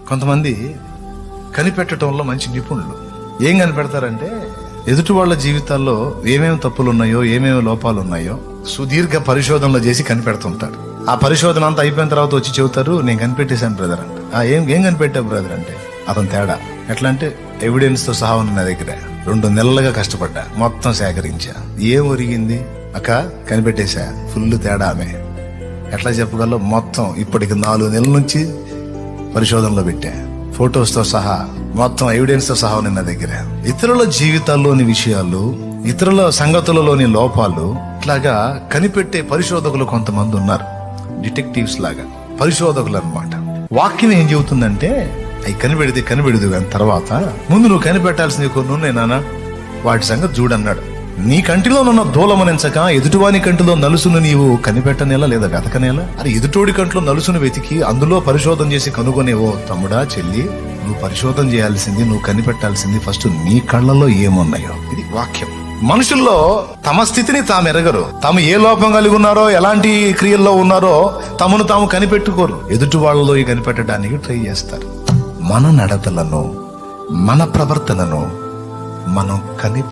కొంతమంది కనిపెట్టడంలో మంచి నిపుణులు. ఏం కనిపెడతారంటే ఎదుటి వాళ్ళ జీవితాల్లో ఏమేమి తప్పులు ఉన్నాయో, ఏమేమి లోపాలు ఉన్నాయో సుదీర్ఘ పరిశోధనలు చేసి కనిపెడుతుంటారు. ఆ పరిశోధన అంతా అయిపోయిన తర్వాత వచ్చి చెబుతారు, నేను కనిపెట్టేశాను బ్రదర్ అంటే. ఏం కనిపెట్టావు బ్రదర్ అంటే, అతను తేడా ఎట్లా అంటే ఎవిడెన్స్ తో సహా ఉన్న నా దగ్గర 2 నెలలుగా కష్టపడ్డా, మొత్తం సేకరించా. ఏం ఒరిగింది అక్క, కనిపెట్టేశా, ఫుల్ తేడా ఆమె. ఎట్లా చెప్పగలవు? మొత్తం ఇప్పటికి 4 నెలల నుంచి పరిశోధనలో పెట్టా, ఫొటోస్ తో సహా, మొత్తం ఎవిడెన్స్ తో సహా ఉన్న నా దగ్గర. ఇతరుల జీవితాల్లోని విషయాలు, ఇతరుల సంగతులలోని లోపాలు ఇట్లాగా కనిపెట్టే పరిశోధకులు కొంతమంది ఉన్నారు. డిటెక్టివ్స్ లాగా పరిశోధకులు అన్నమాట. వాక్యం ఏం చెబుతుందంటే, అవి కనిపెడదు కానీ తర్వాత ముందు నువ్వు కనిపెట్టాల్సింది కొన్ని ఉన్నాయి నాన్న, వాటి సంగతి చూడన్నాడు. నీ కంటిలోనున్న దూలమనించక ఎదుటివాని కంటిలో నలుసును నీవు కనిపెట్టనేలా లేదా వెతకనేలా? అరే ఎదుటోడి కంటిలో నలుసును వెతికి అందులో పరిశోధన చేసి కనుగొనేవో తమ్ముడా చెల్లి, నువ్వు పరిశోధన చేయాల్సింది, నువ్వు కనిపెట్టాల్సింది ఫస్ట్ నీ కళ్ళలో ఏమున్నాయో. ఇది వాక్యం. మనుషుల్లో తమ స్థితిని తాము ఎరగరు. తాము ఏ లోపం కలిగి ఉన్నారో, ఎలాంటి క్రియల్లో ఉన్నారో తమను తాము కనిపెట్టుకోరు. ఎదుటి వాళ్ళలో కనిపెట్టడానికి ట్రై చేస్తారు. మన నడతలను, మన ప్రవర్తనను మనం